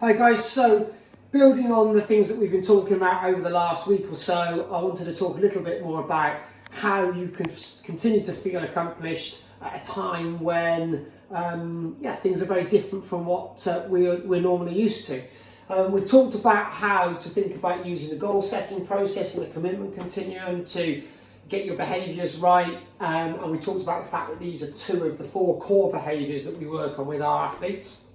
Hi guys, so building on the things that we've been talking about over the last week or so, I wanted to talk a little bit more about how you can continue to feel accomplished at a time when things are very different from what we're normally used to. We've talked about how to think about using the goal setting process and the commitment continuum to get your behaviours right, and we talked about the fact that these are two of the 4 core behaviours that we work on with our athletes.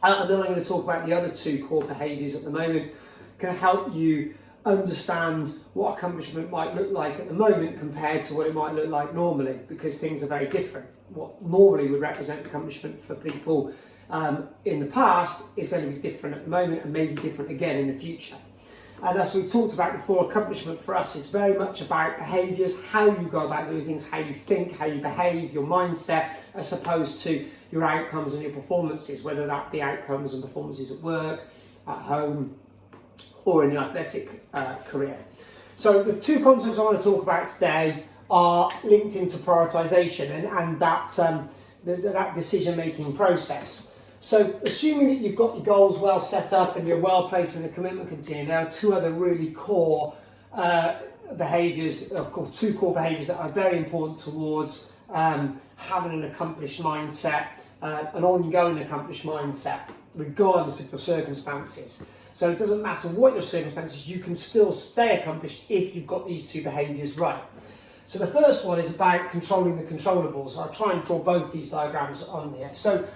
And then I'm going to talk about the other 2 core behaviours at the moment, can help you understand what accomplishment might look like at the moment compared to what it might look like normally, because things are very different. What normally would represent accomplishment for people in the past is going to be different at the moment and maybe different again in the future. And as we've talked about before, accomplishment for us is very much about behaviours, how you go about doing things, how you think, how you behave, your mindset, as opposed to your outcomes and your performances, whether that be outcomes and performances at work, at home, or in your athletic career. So the 2 concepts I want to talk about today are linked into prioritisation and that decision-making process. So assuming that you've got your goals well set up and you're well placed in the commitment continuum, there are 2 other really core behaviours, of course 2 core behaviours that are very important towards having an accomplished mindset, an ongoing accomplished mindset, regardless of your circumstances. So it doesn't matter what your circumstances, you can still stay accomplished if you've got these 2 behaviours right. So the first one is about controlling the controllables. I'll try and draw both these diagrams on here. So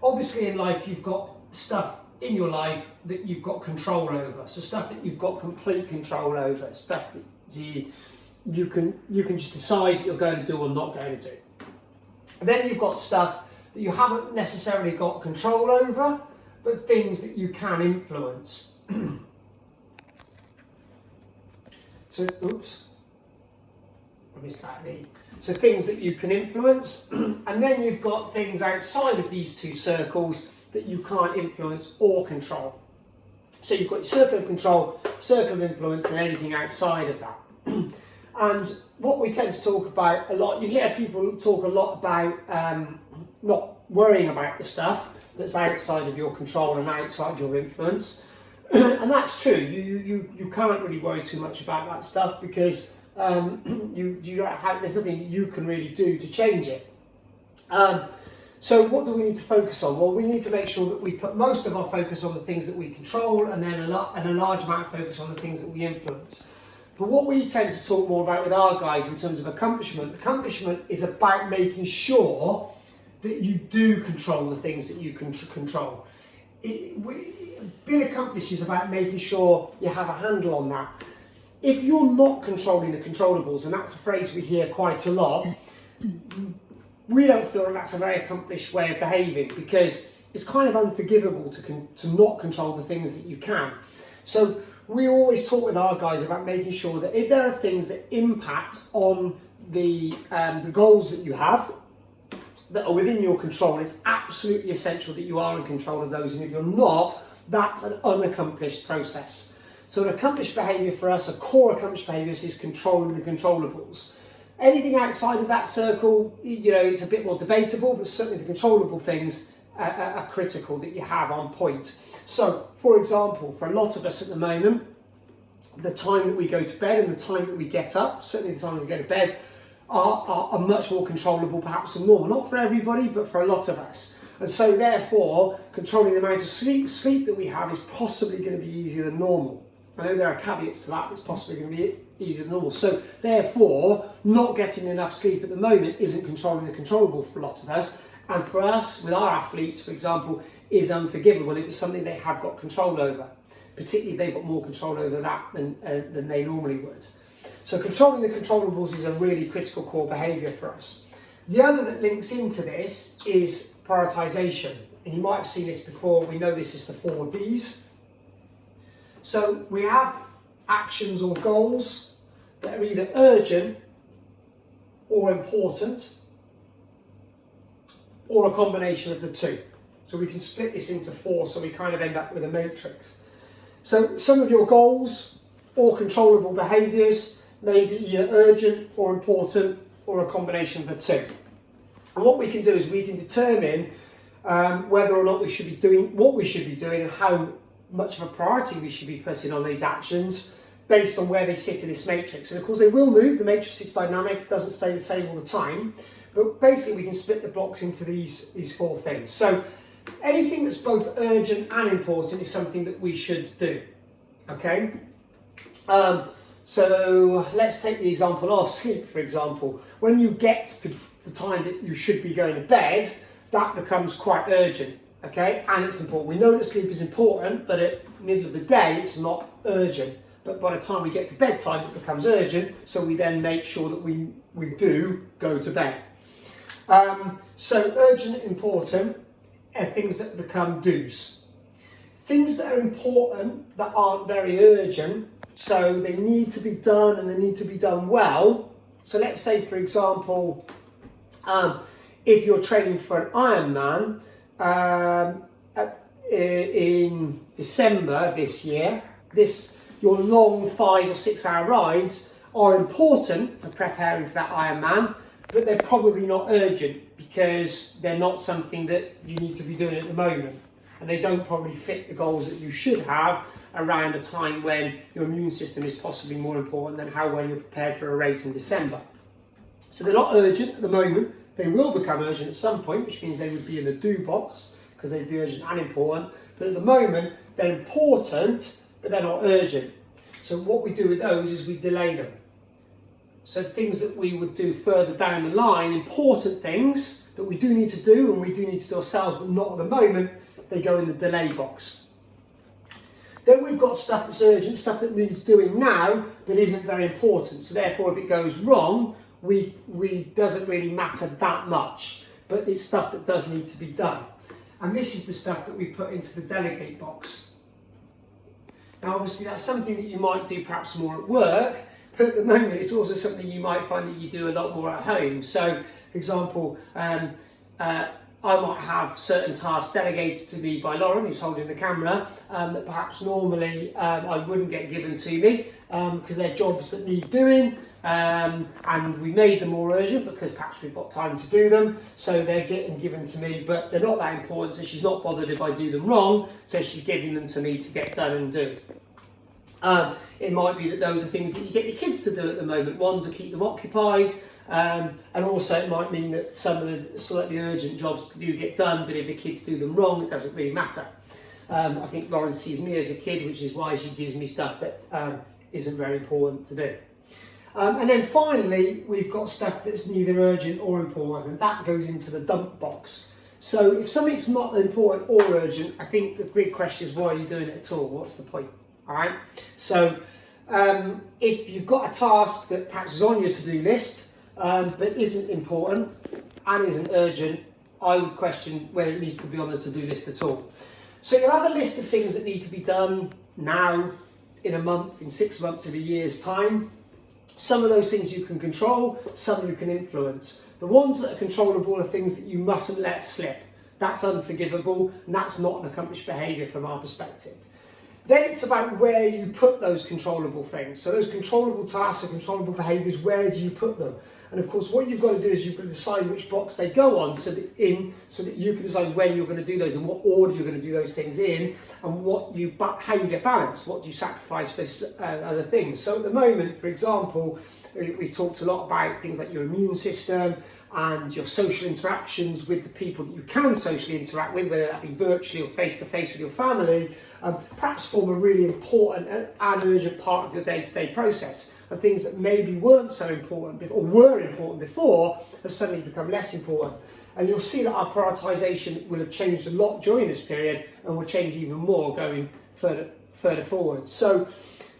obviously in life you've got stuff in your life that you've got control over. So stuff that you've got complete control over, stuff that you can just decide that you're going to do or not going to do. And then you've got stuff that you haven't necessarily got control over, but things that you can influence. So things that you can influence, and then you've got things outside of these 2 circles that you can't influence or control. So you've got your circle of control, circle of influence, and anything outside of that. And what we tend to talk about a lot, you hear people talk a lot about not worrying about the stuff that's outside of your control and outside your influence. And that's true, you can't really worry too much about that stuff because there's nothing that you can really do to change it. So what do we need to focus on? Well, we need to make sure that we put most of our focus on the things that we control and then a large amount of focus on the things that we influence. But what we tend to talk more about with our guys in terms of accomplishment is about making sure that you do control the things that you can control. Being accomplished is about making sure you have a handle on that. If you're not controlling the controllables, and that's a phrase we hear quite a lot, we don't feel that that's a very accomplished way of behaving because it's kind of unforgivable to not control the things that you can. So we always talk with our guys about making sure that if there are things that impact on the goals that you have that are within your control, it's absolutely essential that you are in control of those, and if you're not, that's an unaccomplished process. So an accomplished behaviour for us, a core accomplished behaviour is controlling the controllables. Anything outside of that circle, it's a bit more debatable, but certainly the controllable things are critical that you have on point. So, for example, for a lot of us at the moment, the time that we go to bed and the time that we get up, certainly the time that we go to bed, are much more controllable perhaps than normal. Not for everybody, but for a lot of us. And so therefore, controlling the amount of sleep that we have is possibly going to be easier than normal. I know there are caveats to that, but it's possibly going to be easier than normal. So therefore, not getting enough sleep at the moment isn't controlling the controllable for a lot of us. And for us, with our athletes, for example, is unforgivable if it's something they have got control over, particularly if they've got more control over that than they normally would. So controlling the controllables is a really critical core behaviour for us. The other that links into this is prioritisation. And you might have seen this before, we know this is the 4 Ds. So we have actions or goals that are either urgent or important, or a combination of the 2. So we can split this into 4, so we kind of end up with a matrix. So some of your goals or controllable behaviours may be either urgent or important, or a combination of the 2. And what we can do is we can determine whether or not we should be doing what we should be doing and how much of a priority we should be putting on these actions based on where they sit in this matrix. And of course they will move, the matrix is dynamic, it doesn't stay the same all the time, but basically we can split the blocks into these 4 things. So anything that's both urgent and important is something that we should do, okay? So let's take the example of sleep, for example. When you get to the time that you should be going to bed, that becomes quite urgent, okay? And it's important. We know that sleep is important, but at the middle of the day, it's not urgent. But by the time we get to bedtime, it becomes urgent, so we then make sure that we do go to bed. So urgent and important are things that become do's. Things that are important that aren't very urgent, so they need to be done and they need to be done well. So let's say, for example, if you're training for an Ironman in December this year, your long 5 or 6 hour rides are important for preparing for that Ironman, but they're probably not urgent because they're not something that you need to be doing at the moment. And they don't probably fit the goals that you should have around a time when your immune system is possibly more important than how well you're prepared for a race in December. So they're not urgent at the moment. They will become urgent at some point, which means they would be in the do box because they'd be urgent and important. But at the moment, they're important, but they're not urgent. So what we do with those is we delay them. So things that we would do further down the line, important things that we do need to do and we do need to do ourselves, but not at the moment, they go in the delay box. Then we've got stuff that's urgent, stuff that needs doing now, but isn't very important. So therefore, if it goes wrong, we doesn't really matter that much, but it's stuff that does need to be done. And this is the stuff that we put into the delegate box. Now, obviously, that's something that you might do perhaps more at work, but at the moment, it's also something you might find that you do a lot more at home. So, for example, I might have certain tasks delegated to me by Lauren, who's holding the camera, that perhaps normally I wouldn't get given to me because they're jobs that need doing, and we made them more urgent because perhaps we've got time to do them, so they're getting given to me, but they're not that important, so she's not bothered if I do them wrong, so she's giving them to me to get done and do. It might be that those are things that you get your kids to do at the moment, one, to keep them occupied, and also it might mean that some of the slightly urgent jobs do get done, but if the kids do them wrong, it doesn't really matter. I think Lauren sees me as a kid, which is why she gives me stuff that isn't very important to do. And then finally, we've got stuff that's neither urgent or important, and that goes into the dump box. So if something's not important or urgent, I think the big question is, why are you doing it at all? What's the point? All right. So if you've got a task that perhaps is on your to-do list, but isn't important and isn't urgent, I would question whether it needs to be on the to-do list at all. So you'll have a list of things that need to be done now, in a month, in 6 months, in a year's time. Some of those things you can control, some you can influence. The ones that are controllable are things that you mustn't let slip. That's unforgivable, and that's not an accomplished behaviour from our perspective. Then it's about where you put those controllable things. So those controllable tasks or controllable behaviours, where do you put them? And of course, what you've got to do is you've got to decide which box they go on, so that you can decide when you're going to do those and what order you're going to do those things in, and how you get balanced. What do you sacrifice for other things? So at the moment, for example, we've talked a lot about things like your immune system and your social interactions with the people that you can socially interact with, whether that be virtually or face-to-face with your family, perhaps form a really important and urgent part of your day-to-day process. And things that maybe weren't so important or were important before have suddenly become less important. And you'll see that our prioritisation will have changed a lot during this period and will change even more going further forward. So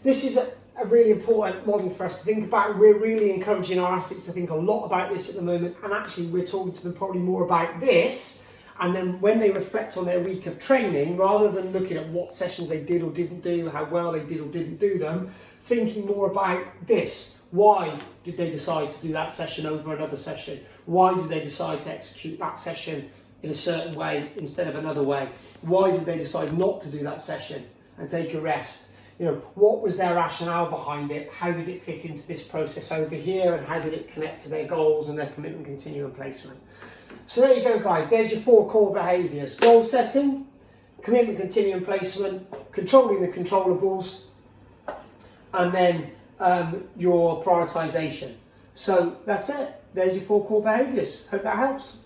this is a really important model for us to think about. We're really encouraging our athletes to think a lot about this at the moment, and actually we're talking to them probably more about this, and then when they reflect on their week of training, rather than looking at what sessions they did or didn't do, how well they did or didn't do them, thinking more about this. Why did they decide to do that session over another session? Why did they decide to execute that session in a certain way instead of another way? Why did they decide not to do that session and take a rest? You know, what was their rationale behind it? How did it fit into this process over here? And how did it connect to their goals and their commitment continuum placement? So there you go, guys. There's your 4 core behaviours. Goal setting, commitment, continuum, placement, controlling the controllables, and then your prioritisation. So that's it. There's your 4 core behaviours. Hope that helps.